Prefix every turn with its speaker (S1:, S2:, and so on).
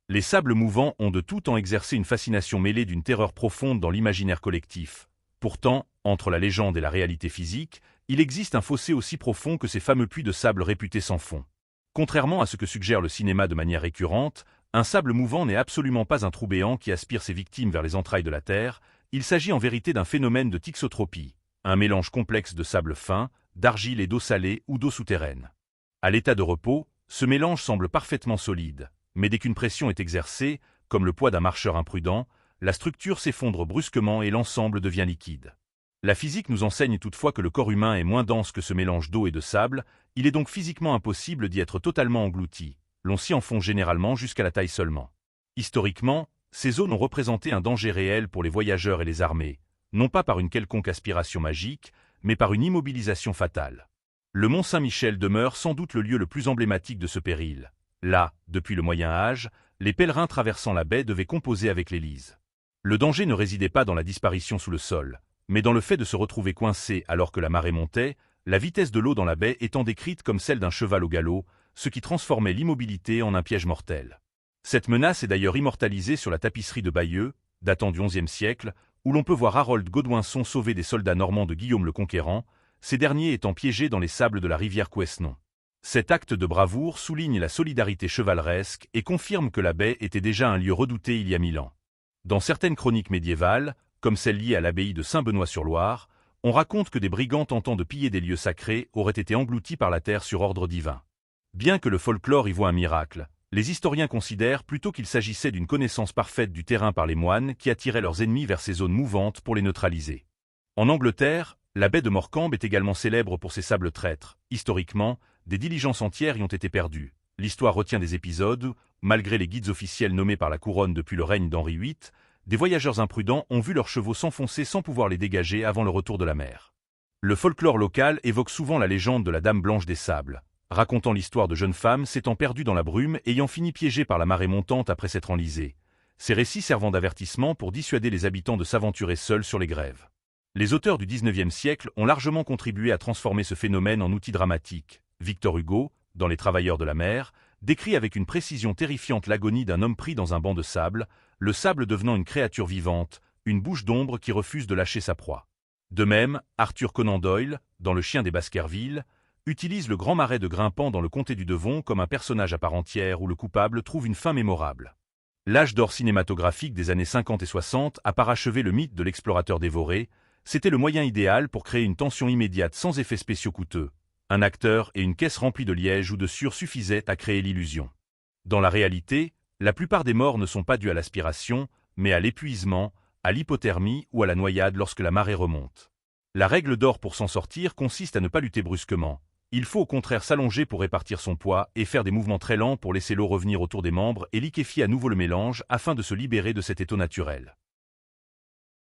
S1: Les sables mouvants ont de tout temps exercé une fascination mêlée d'une terreur profonde dans l'imaginaire collectif. Pourtant, entre la légende et la réalité physique, il existe un fossé aussi profond que ces fameux puits de sable réputés sans fond. Contrairement à ce que suggère le cinéma de manière récurrente, un sable mouvant n'est absolument pas un trou béant qui aspire ses victimes vers les entrailles de la Terre, il s'agit en vérité d'un phénomène de thixotropie, un mélange complexe de sable fin, d'argile et d'eau salée ou d'eau souterraine. À l'état de repos, ce mélange semble parfaitement solide, mais dès qu'une pression est exercée, comme le poids d'un marcheur imprudent, la structure s'effondre brusquement et l'ensemble devient liquide. La physique nous enseigne toutefois que le corps humain est moins dense que ce mélange d'eau et de sable, il est donc physiquement impossible d'y être totalement englouti, l'on s'y enfonce généralement jusqu'à la taille seulement. Historiquement, ces zones ont représenté un danger réel pour les voyageurs et les armées, non pas par une quelconque aspiration magique, mais par une immobilisation fatale. Le mont Saint-Michel demeure sans doute le lieu le plus emblématique de ce péril. Là, depuis le Moyen Âge, les pèlerins traversant la baie devaient composer avec l'Élise. Le danger ne résidait pas dans la disparition sous le sol, mais dans le fait de se retrouver coincé alors que la marée montait, la vitesse de l'eau dans la baie étant décrite comme celle d'un cheval au galop, ce qui transformait l'immobilité en un piège mortel. Cette menace est d'ailleurs immortalisée sur la tapisserie de Bayeux, datant du XIe siècle, où l'on peut voir Harold Godwinson sauver des soldats normands de Guillaume le Conquérant, ces derniers étant piégés dans les sables de la rivière Couesnon. Cet acte de bravoure souligne la solidarité chevaleresque et confirme que la baie était déjà un lieu redouté il y a 1000 ans. Dans certaines chroniques médiévales, comme celle liée à l'abbaye de Saint-Benoît-sur-Loire, on raconte que des brigands tentant de piller des lieux sacrés auraient été engloutis par la terre sur ordre divin. Bien que le folklore y voit un miracle, les historiens considèrent plutôt qu'il s'agissait d'une connaissance parfaite du terrain par les moines qui attiraient leurs ennemis vers ces zones mouvantes pour les neutraliser. En Angleterre, la baie de Morecambe est également célèbre pour ses sables traîtres. Historiquement, des diligences entières y ont été perdues. L'histoire retient des épisodes où, malgré les guides officiels nommés par la couronne depuis le règne d'Henri VIII, des voyageurs imprudents ont vu leurs chevaux s'enfoncer sans pouvoir les dégager avant le retour de la mer. Le folklore local évoque souvent la légende de la Dame Blanche des Sables, racontant l'histoire de jeunes femmes s'étant perdues dans la brume et ayant fini piégées par la marée montante après s'être enlisées. Ces récits servant d'avertissement pour dissuader les habitants de s'aventurer seuls sur les grèves. Les auteurs du XIXe siècle ont largement contribué à transformer ce phénomène en outil dramatique. Victor Hugo, dans Les Travailleurs de la mer, décrit avec une précision terrifiante l'agonie d'un homme pris dans un banc de sable, le sable devenant une créature vivante, une bouche d'ombre qui refuse de lâcher sa proie. De même, Arthur Conan Doyle, dans Le Chien des Baskerville, utilise le grand marais de Grimpant dans le comté du Devon comme un personnage à part entière où le coupable trouve une fin mémorable. L'âge d'or cinématographique des années 50 et 60 a parachevé le mythe de l'explorateur dévoré, c'était le moyen idéal pour créer une tension immédiate sans effets spéciaux coûteux. Un acteur et une caisse remplie de liège ou de sueur suffisaient à créer l'illusion. Dans la réalité, la plupart des morts ne sont pas dus à l'aspiration, mais à l'épuisement, à l'hypothermie ou à la noyade lorsque la marée remonte. La règle d'or pour s'en sortir consiste à ne pas lutter brusquement. Il faut au contraire s'allonger pour répartir son poids et faire des mouvements très lents pour laisser l'eau revenir autour des membres et liquéfier à nouveau le mélange afin de se libérer de cet étau naturel.